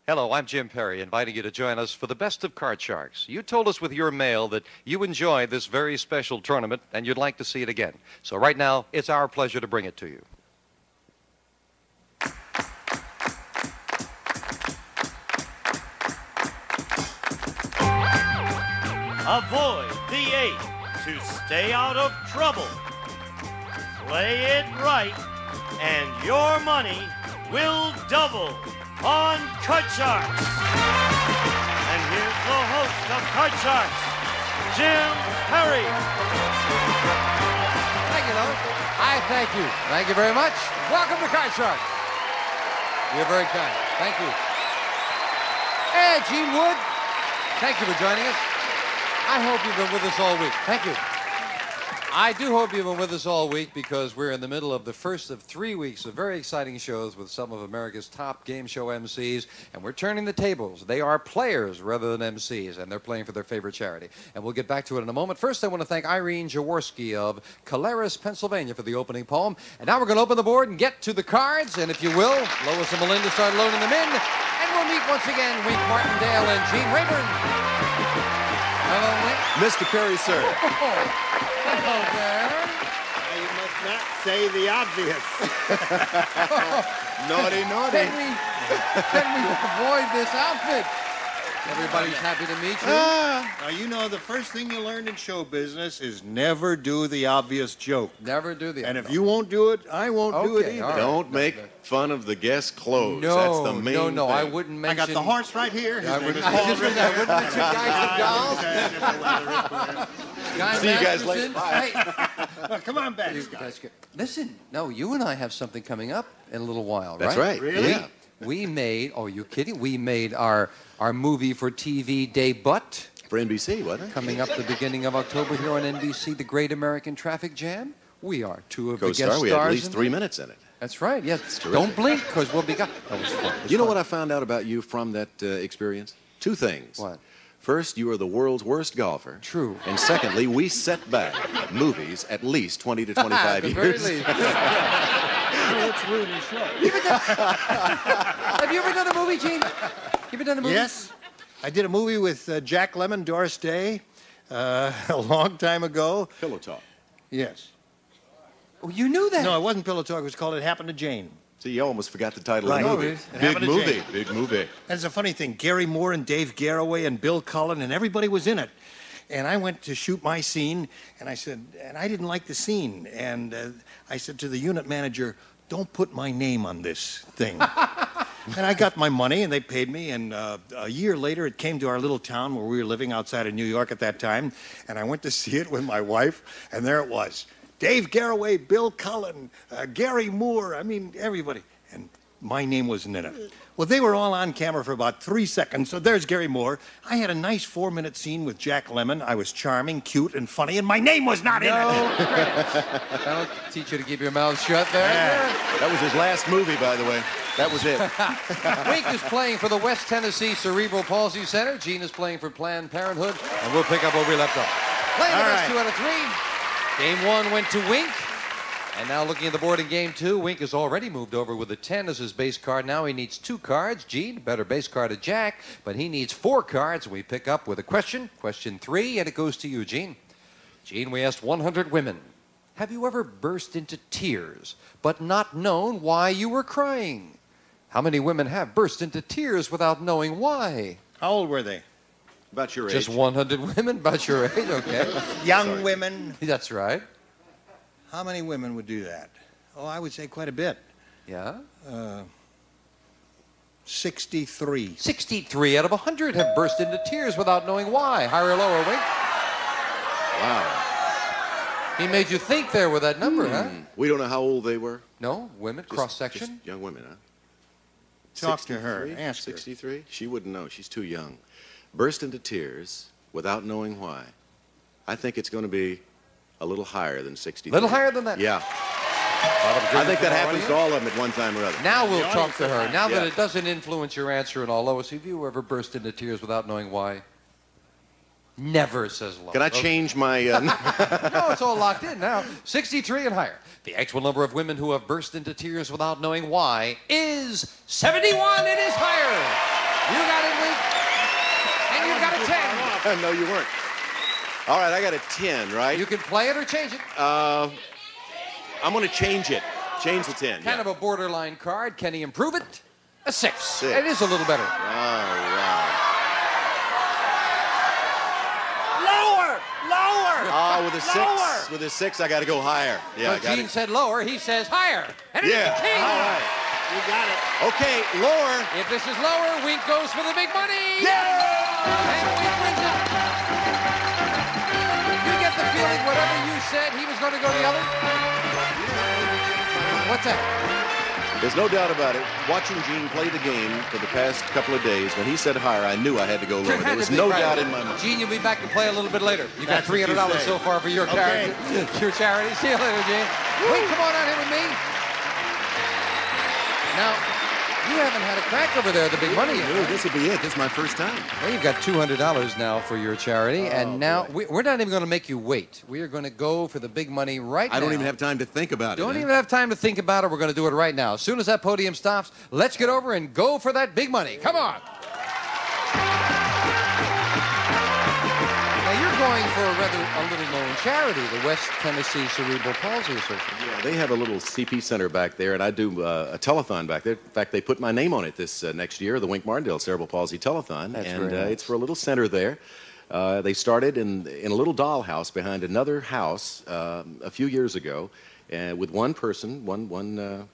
Hello, I'm Jim Perry, inviting you to join us for the Best of Card Sharks. You told us with your mail that you enjoyed this very special tournament and you'd like to see it again. So right now, it's our pleasure to bring it to you. Avoid the 8 to stay out of trouble. Play it right, and your money will double on Card Sharks. And here's the host of Card Sharks, Jim Perry. Thank you, Lois. I thank you. Thank you very much. Welcome to Card Sharks. You're very kind. Thank you. Hey, Gene Wood. Thank you for joining us. I hope you've been with us all week. Thank you. I do hope you've been with us all week because we're in the middle of the first of 3 weeks of very exciting shows with some of America's top game show MCs, and we're turning the tables. They are players rather than MCs, and they're playing for their favorite charity. And we'll get back to it in a moment. First, I want to thank Irene Jaworski of Caleres, Pennsylvania for the opening poem. And now we're going to open the board and get to the cards, and if you will, Lois and Melinda start loading them in, and we'll meet once again Wink Martindale and Gene Rayburn. Hello, Wink. Mr. Perry, sir. Hello there. Now you must not say the obvious. Naughty, naughty. Can we avoid this outfit? Everybody's happy to meet you. Now, you know, the first thing you learn in show business is never do the obvious joke. Never do the And if you won't do it, I won't do it Okay, either. all right. Don't make fun of the guest's clothes. No, That's the main no, thing. I wouldn't I mention... got the horse right here. His I name wouldn't, is Paul mention guys with dolls. Guy See you guys later. Masterson. Oh, come on back, Hey, Scott. that's good. Listen, no, you and I have something coming up in a little while, That's right? right. Really? Yeah. We made, oh, you kidding? We made our movie for TV debut For NBC, wasn't it? coming up the beginning of October here on NBC, The Great American Traffic Jam. We are two of the guest Co-star. stars. We had at least in 3 it. minutes in it. That's right, yes. terrific. Don't blink, because we'll be gone. That was fun. It was You know fun. what I found out about you from that experience? 2 things. What? First, you are the world's worst golfer. True. And secondly, we set back movies at least 20 to 25 At the very years. least. Let's ruin the show. Have you ever done a movie, Gene? You ever done a movie? Yes. I did a movie with Jack Lemmon, Doris Day, a long time ago. Pillow talk. Yes. Oh, you knew that? No, it wasn't Pillow Talk. It was called It Happened to Jane. See, you almost forgot the title Right. of the No, movie. it Big happened to movie. Jane. Big movie. And it's a funny thing. Gary Moore and Dave Garroway and Bill Cullen and everybody was in it. And I went to shoot my scene, and I said, and I didn't like the scene. And I said to the unit manager, don't put my name on this thing. And I got my money, and they paid me. And a year later, it came to our little town where we were living outside of New York at that time. And I went to see it with my wife, and there it was. Dave Garroway, Bill Cullen, Gary Moore, I mean, everybody. And my name wasn't in it. Well, they were all on camera for about 3 seconds, so there's Gary Moore. I had a nice 4-minute scene with Jack Lemmon. I was charming, cute, and funny, and my name was not in it. That'll teach you to keep your mouth shut there. That was his last movie, by the way. That was it. Wink is playing for the West Tennessee Cerebral Palsy Center. Gene is playing for Planned Parenthood. And we'll pick up where we left off. Playing the All best right. 2 out of 3. Game 1 went to Wink. And now looking at the board in Game 2, Wink has already moved over with a 10 as his base card. Now he needs 2 cards. Gene, better base card to Jack, but he needs 4 cards. We pick up with a question, question 3, and it goes to you, Gene. Gene, we asked 100 women, have you ever burst into tears but not known why you were crying? How many women have burst into tears without knowing why? How old were they? About your age. Just 100 women, about your age, okay. Young women. That's right. How many women would do that? Oh, I would say quite a bit. Yeah. 63. 63 out of 100 have burst into tears without knowing why. Higher or lower, Wink? Wow. He made you think there with that number, huh? We don't know how old they were. No, women, Just- cross-section. just young women, huh? Talk to her. 63? Ask her. 63? She wouldn't know. She's too young. Burst into tears without knowing why. I think it's going to be a little higher than 63. Little higher than that? Yeah. I think that happens to all of them at one time or other. Now we'll talk to her. Now that Yeah. it doesn't influence your answer at all, Lois, have you ever burst into tears without knowing why? Never, says Lois. Can I change my... No, it's all locked in now. 63 and higher. The actual number of women who have burst into tears without knowing why is 71. It is higher. You got it, Wink. And you got a 10. No, you weren't. All right, I got a 10, right? You can play it or change it. I'm going to change it. Change the 10. Kind of a borderline card. Can he improve it? A 6. 6. It is a little better. All right. Lower! With a 6. Lower! With a 6, I got to go higher. Yeah, I But got Gene it. said lower. He says higher. And Yeah. it's a king. All right. You got it. Okay, lower. If this is lower, Wink goes for the big money. Yeah! And Wink wins it. You get the feeling whatever you said, he was going to go the other? What's that? There's no doubt about it. Watching Gene play the game for the past couple of days, when he said higher, I knew I had to go lower. There was no doubt in my mind. Gene, you'll be back to play a little bit later. You got That's what you $300 say. so far for your Okay. charity. Your charity. See you later, Gene. Wink, come on out here with me. Now, you haven't had a crack over there, the big money yet. No, this will be it. This is my first time. Well, you've got $200 now for your charity, and now we're not even going to make you wait. We are going to go for the big money right now. I don't even have time to think about it. Don't huh? even have time to think about it. We're going to do it right now. As soon as that podium stops, let's get over and go for that big money. Come on. Now, you're going for a little known charity, the West Tennessee Cerebral Palsy Association. Yeah, they have a little CP center back there, and I do a telethon back there. In fact, they put my name on it this next year, the Wink Martindale Cerebral Palsy Telethon. That's and very nice. It's for a little center there. They started in a little dollhouse behind another house a few years ago with one person, one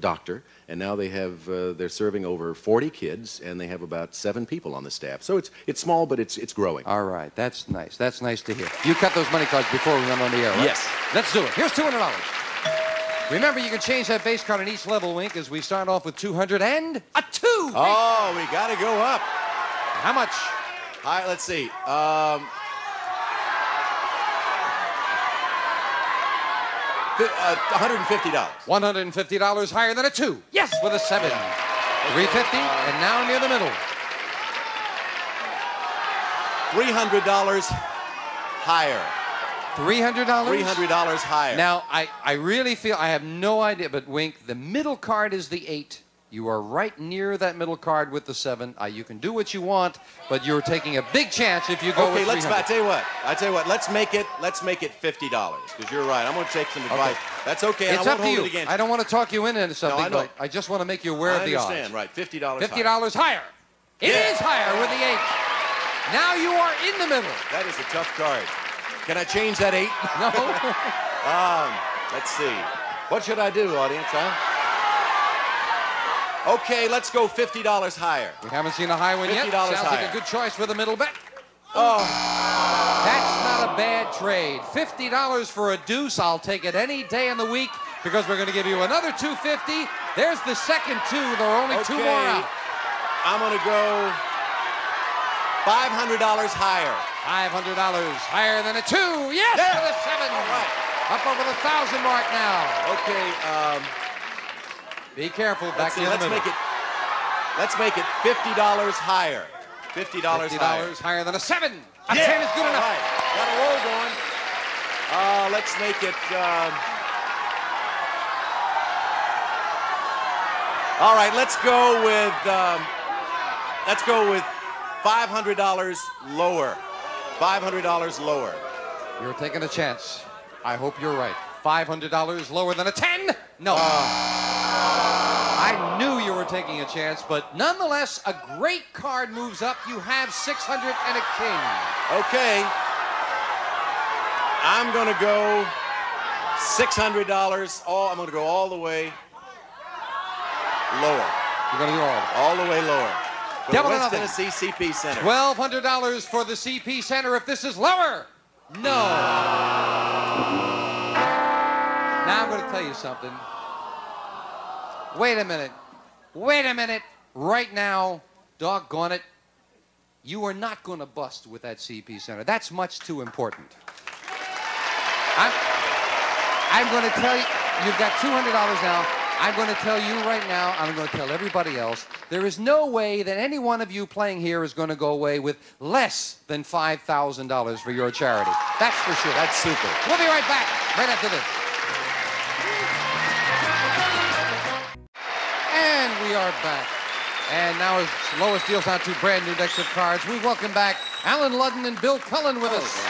doctor, and now they have they're serving over 40 kids, and they have about 7 people on the staff. So it's small, but it's growing. All right, that's nice. That's nice to hear. You cut those money cards before we went on the air, right? Yes. Let's do it. Here's $200. Remember, you can change that base card on each level, Wink, as we start off with 200 and a 2. Oh, we got to go up. How much? All right, let's see. $150. $150 higher than a 2. Yes, with a 7. 350, and now near the middle. $300 higher. $300? $300 higher. Now, I really feel, I have no idea, but Wink, the middle card is the 8. You are right near that middle card with the 7. You can do what you want, but you're taking a big chance if you go Okay, with 300. I tell you what, let's make it $50, because you're right. I'm going to take some advice. That's okay. It's I up won't to hold you. it against I don't want to talk you into something, I know. but I just want to make you aware I of the odds. understand, right? $50 $50 higher. It is higher with the 8. Now you are in the middle. That is a tough card. Can I change that 8? No. Let's see. What should I do, audience, huh? Okay, let's go $50 higher. We haven't seen a high one yet. $50 Sounds like higher. a good choice for the middle bet. Oh, that's not a bad trade. $50 for a deuce. I'll take it any day in the week because we're going to give you another $250. There's the second 2. There are only 2 more out. I'm going to go $500 higher. $500 higher than a 2. Yes, Yeah. with a 7. All right. Up over the 1,000 mark now. Okay, Be careful back in the let's middle. make it $50 higher. $50 higher. $50 higher than a 7. A 10 is good All enough. right. Got a roll going. Let's make it. All right. Let's go with $500 lower. $500 lower. You're taking a chance. I hope you're right. $500 lower than a 10? No. I knew you were taking a chance, but nonetheless, a great card moves up. You have 600 and a king. Okay. I'm going to go $600. I'm going to go all the way lower. You're going to do all of it. All the way lower. Go to Double or West nothing. Tennessee CP Center. $1,200 for the CP Center if this is lower. No. Now I'm going to tell you something. Wait a minute. Wait a minute. Right now, doggone it, you are not going to bust with that CP Center. That's much too important. I'm going to tell you, you've got $200 now. I'm going to tell you right now, I'm going to tell everybody else, there is no way that any one of you playing here is going to go away with less than $5,000 for your charity. That's for sure. That's super. We'll be right back, right after this. And we are back. And now as Lois deals out two brand new decks of cards, we welcome back Alan Ludden and Bill Cullen with us.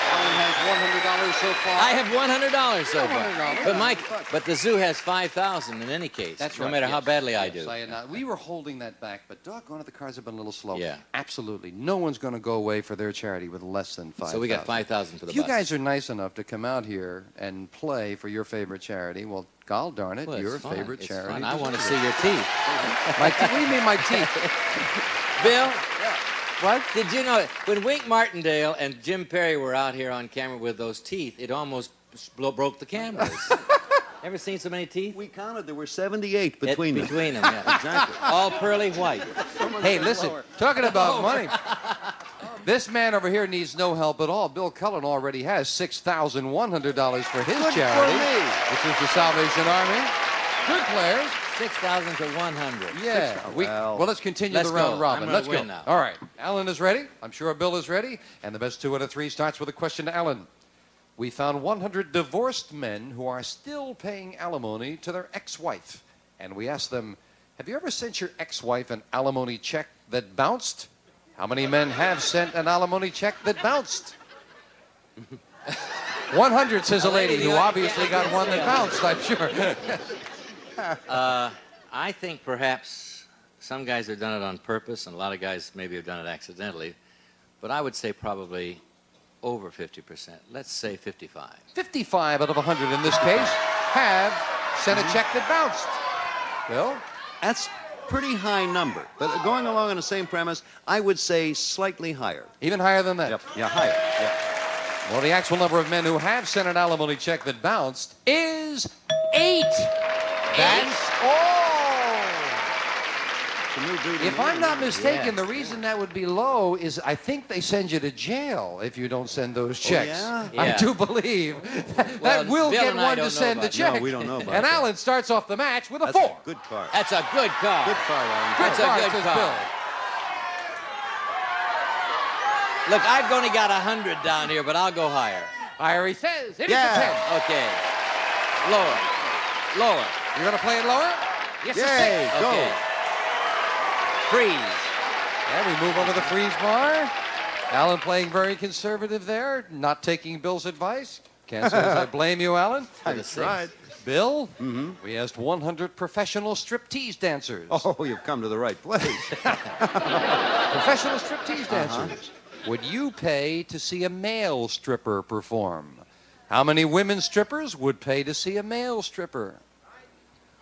Alan has $100 so far. I have $100 so far. $100. But Mike, but the zoo has 5,000 in any case. That's no right. matter how yes. badly I Yes, do. we were holding that back, but doggone it, the cards have been a little slow. Yeah. Absolutely. No one's going to go away for their charity with less than 5,000. So we got 5,000 for the If you bus. guys are nice enough to come out here and play for your favorite charity, well, gol darn it, Well, your it's fun. favorite It's charity. fun. I want to deserves see your teeth. it. What do you mean my teeth? Bill? What? Did you know, when Wink Martindale and Jim Perry were out here on camera with those teeth, it almost broke the cameras. Ever seen so many teeth? We counted. There were 78 between them. Between them, yeah. Exactly. All pearly white. Hey, listen, talking about money, this man over here needs no help at all. Bill Cullen already has $6,100 for his charity, which is the Salvation Army. Good players. 6,000 to 100. Yeah. Well, let's continue Let's the round go. robin. I'm gonna Let's go. win now. All right. Alan is ready. I'm sure Bill is ready. And the best 2 out of 3 starts with a question to Alan. We found 100 divorced men who are still paying alimony to their ex-wife. And we asked them, have you ever sent your ex-wife an alimony check that bounced? How many men have sent an alimony check that bounced? 100, says a lady who obviously got one that bounced, I'm sure. I think perhaps some guys have done it on purpose, and a lot of guys maybe have done it accidentally. But I would say probably over 50%. Let's say 55. 55 out of 100 in this case have sent a check that bounced. Bill? That's pretty high number. But going along on the same premise, I would say slightly higher. Even higher than that? Yep. Yeah, higher. Yeah. Well, the actual number of men who have sent an alimony check that bounced is 8. That's all. It's a new duty. If I'm not mistaken, Yeah. the reason that would be low is I think they send you to jail if you don't send those checks. yeah? I Yeah. do believe that Well, will Bill get and I one don't to know send the about check. No, we don't know about And that. Alan starts off the match with a That's 4. a good card. That's a good card. Good card, Alan. Good That's a card, good says card. Bill. Look, I've only got 100 down here, but I'll go higher. Higher he says. It is Yeah. a 10. Okay. Lower. Lower. You're going to play it lower? Yes, Yay, it's 6. go. Okay. Freeze. And we move over to the freeze bar. Alan playing very conservative there, not taking Bill's advice. Can't say as I blame you, Alan. For the six. Right. Bill, we asked 100 professional striptease dancers. Oh, you've come to the right place. Professional striptease dancers. Would you pay to see a male stripper perform? How many women strippers would pay to see a male stripper?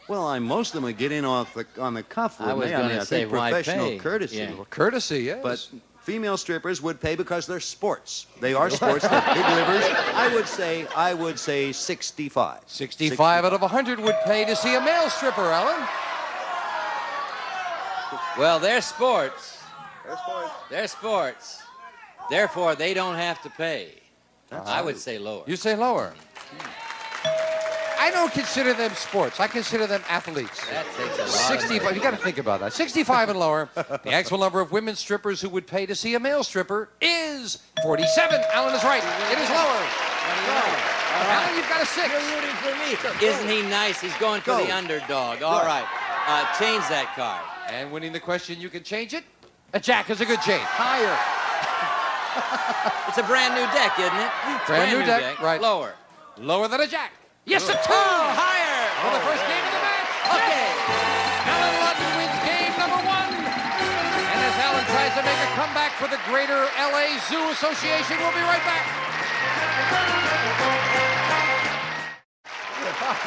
Well, most of them would get in on the cuff with I was me. gonna I say, think why professional pay? courtesy. Yeah. Courtesy, yes. But female strippers would pay because they're sports. They are sports. They're big livers. I would say 65. 65 out of 100 would pay to see a male stripper, Alan. Well, they're sports. They're sports. They're sports. Therefore, they don't have to pay. I would say lower. You say lower. I don't consider them sports. I consider them athletes. That takes a lot. 65. You got to think about that. 65 and lower. The actual number of women strippers who would pay to see a male stripper is 47. Alan is right. It is lower. Alan, you've got a 6. You're rooting for me. Isn't he nice? He's going for the underdog. All right. Change that card. And winning the question, you can change it. A jack is a good change. Higher. It's a brand new deck, isn't it? It's a Brand new deck, right. Lower. Lower than a jack. Yes, a 2. Oh, higher. For the first game of the match. Okay. Alan Ludden wins game number 1. And as Alan tries to make a comeback for the Greater LA Zoo Association, we'll be right back.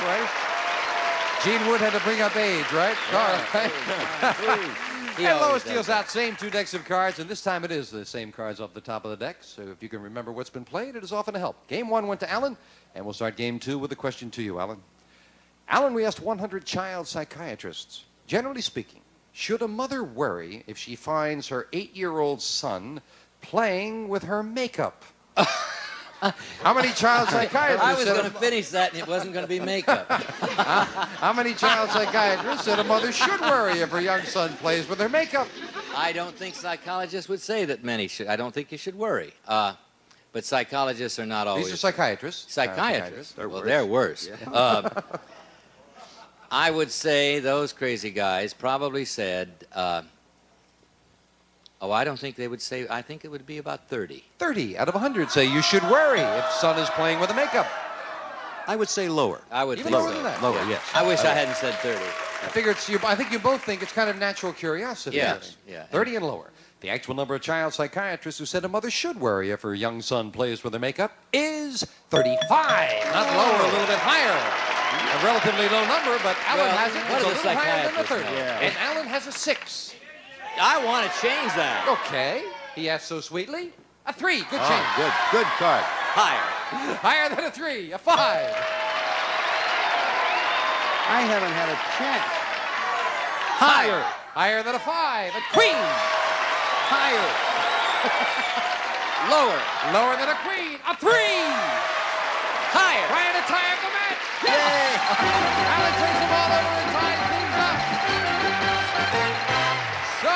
Right? Gene Wood had to bring up age, right? Carl, right? He And always Lois does deals that. out same 2 decks of cards, and this time it is the same cards off the top of the deck. So if you can remember what's been played, it is often a help. Game 1 went to Alan, and we'll start game 2 with a question to you, Alan. Alan, we asked 100 child psychiatrists. Generally speaking, should a mother worry if she finds her 8-year-old son playing with her makeup? How many child psychiatrists I was said going to finish that, and it wasn't going to be makeup. How many child psychiatrists said a mother should worry if her young son plays with her makeup? I don't think psychologists would say that many should. I don't think you should worry. But psychologists are not always. These are psychiatrists. Psychiatrists. They're Well, worse. they're worse. I would say those crazy guys probably said, oh, I don't think they would say, I think it would be about 30. 30 out of 100 say you should worry if son is playing with a makeup. I would say lower. I would Even think lower so. than that? Lower, Yeah. yes. I wish I hadn't said 30. I figure I think you both think it's kind of natural curiosity. Yes, yeah. 30 and lower. The actual number of child psychiatrists who said a mother should worry if her young son plays with her makeup is 35. Not lower, a little bit higher. A relatively low number, but Alan Well, has it. what It's a does a little higher than the 30. psychiatrist know? And Alan has a 6. I want to change that. Okay. He asked so sweetly. A 3. Good Oh, change. good card. Higher. Higher than a 3. A 5. I haven't had a chance. Higher. Higher than a 5. A queen. Higher. Lower. Lower than a queen. A 3. Higher. Trying to tie up the match. Yay! Alan turns the ball over and ties things up. So,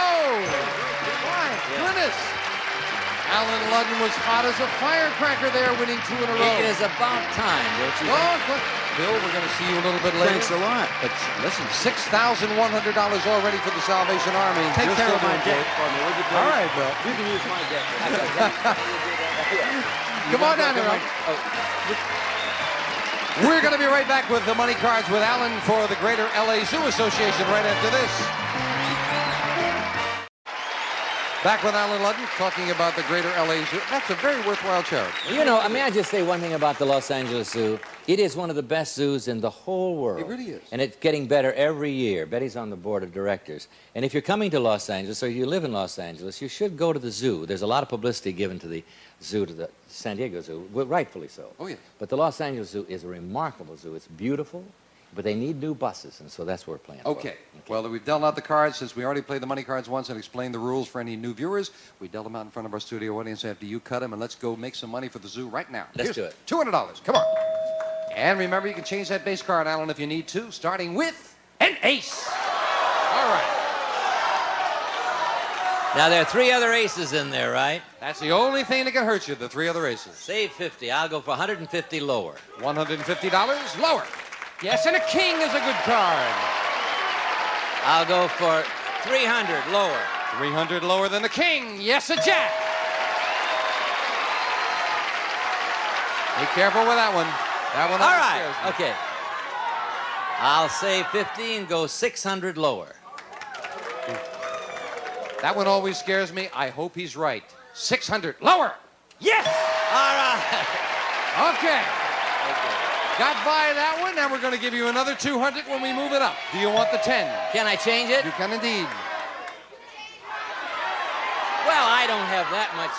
my goodness. Alan Ludden was hot as a firecracker there, winning 2 in a row. It is about time, don't you think? Oh, good. Bill, we're going to see you a little bit later. Thanks a lot. But listen, $6,100 already for the Salvation Army. Take You're care still of my doing deck good. for me, would you please? All right, Bill. You can use my deck. Come on down here. We're going to be right back with the money cards with Alan for the Greater LA Zoo Association right after this. Back with Alan Ludden talking about the Greater LA Zoo. That's a very worthwhile charity. You know, may I just say one thing about the Los Angeles Zoo? It is one of the best zoos in the whole world. It really is. And it's getting better every year. Betty's on the board of directors. And if you're coming to Los Angeles or you live in Los Angeles, you should go to the zoo. There's a lot of publicity given to the zoo, to the San Diego Zoo, well, rightfully so. Oh, yes. But the Los Angeles Zoo is a remarkable zoo. It's beautiful, but they need new buses, and so that's what we're playing for. Okay. Well, we've dealt out the cards. Since we already played the money cards once and explained the rules for any new viewers, we dealt them out in front of our studio audience after you cut them, and let's go make some money for the zoo right now. Let's do it. $200. Come on. And remember, you can change that base card, Alan, if you need to, starting with an ace. All right. Now, there are 3 other aces in there, right? That's the only thing that can hurt you, the 3 other aces. Save 50. I'll go for 150 lower. $150 lower. Yes, and a king is a good card. I'll go for 300 lower. 300 lower than the king. Yes, a jack. Be careful with that one. That one All always right. scares me. Okay. I'll save 50 and go 600 lower. That one always scares me. I hope he's right. 600 lower. Yes. All right. Okay. Got by that one, and we're going to give you another 200 when we move it up. Do you want the 10? Can I change it? You can indeed. Well, I don't have that much.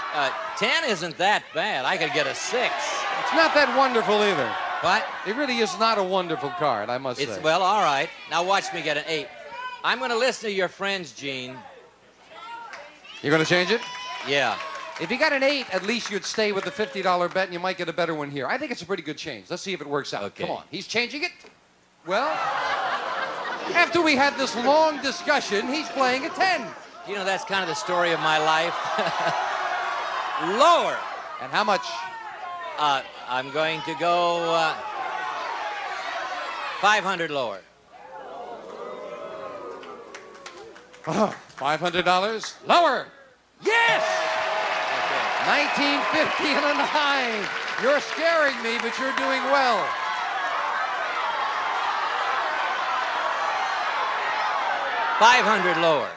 10 isn't that bad. I could get a 6. It's not that wonderful either. What? It really is not a wonderful card, I must say. Well, all right. Now watch me get an 8. I'm going to listen to your friends, Gene. You're going to change it? Yeah. If you got an 8, at least you'd stay with the $50 bet, and you might get a better one here. I think it's a pretty good change. Let's see if it works out. Okay. Come on. He's changing it? Well, after we had this long discussion, he's playing a 10. You know, that's kind of the story of my life. Lower. And how much? I'm going to go 500 lower. $500 lower. Yes! 1950 and a 9. You're scaring me, but you're doing well. $500 lower.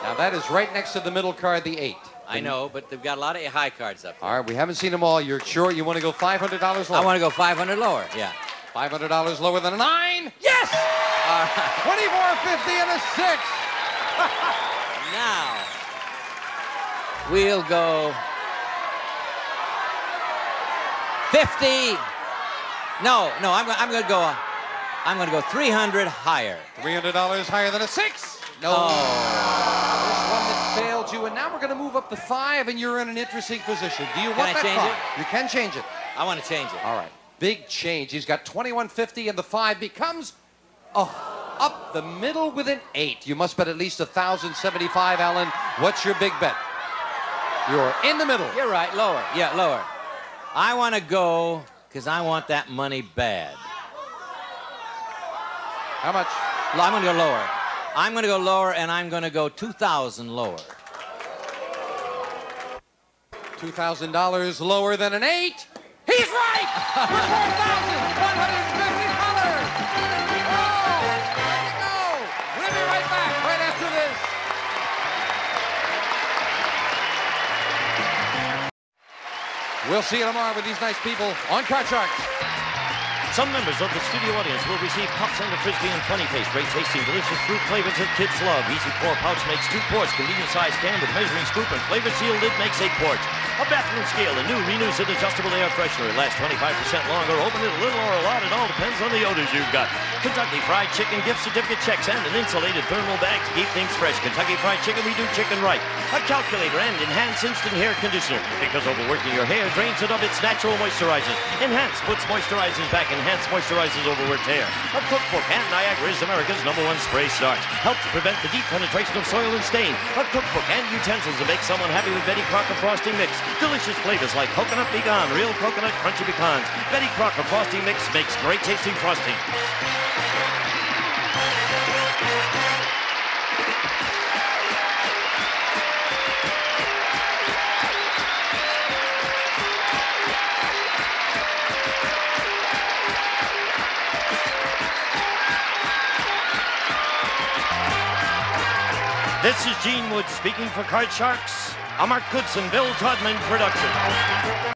Now that is right next to the middle card, the 8. I know, but they've got a lot of high cards up there. All right, we haven't seen them all. You're sure you want to go $500 lower? I want to go 500 lower, yeah. $500 lower than a 9. Yes! All right. 2450 and a 6. Now, we'll go 50. No, I'm going to go. I'm going to go 300 higher. $300 higher than a 6. No. Oh. This one that failed you, and now we're going to move up to 5, and you're in an interesting position. Do you want I that change 5? it? You can change it. I want to change it. All right. Big change. He's got 2150, and the 5 becomes up the middle with an 8. You must bet at least 1,075, Alan. What's your big bet? You're in the middle. You're right, lower. Yeah, lower. I want to go because I want that money bad. How much? I'm going to go lower. I'm going to go lower, and I'm going to go 2,000 lower. $2,000 lower than an 8. He's right! For $4,150! Oh, way to go! We'll be right back right after this. We'll see you tomorrow with these nice people on Card Sharks. Some members of the studio audience will receive cups and a Frisbee and Funny Face. Great tasting, delicious fruit flavors that kids love. Easy pour pouch makes 2 quarts. Convenient size can with measuring scoop and flavor seal lid makes 8 quarts. A bathroom scale, a new Renewcid adjustable air freshener. It lasts 25% longer. Open it a little or a lot. It all depends on the odors you've got. Kentucky Fried Chicken gift certificate checks and an insulated thermal bag to keep things fresh. Kentucky Fried Chicken, we do chicken right. A calculator and Enhance Instant Hair Conditioner. Because overworking your hair drains it of its natural moisturizers. Enhance puts moisturizers back. Enhance moisturizes overworked hair. A cookbook and Niagara is America's #1 spray starch. Helps prevent the deep penetration of soil and stain. A cookbook and utensils to make someone happy with Betty Crocker Frosting Mix. Delicious flavors like coconut pecan, real coconut crunchy pecans. Betty Crocker Frosting Mix makes great tasting frosting. This is Gene Wood speaking for Card Sharks, a Mark Goodson, Bill Todman production.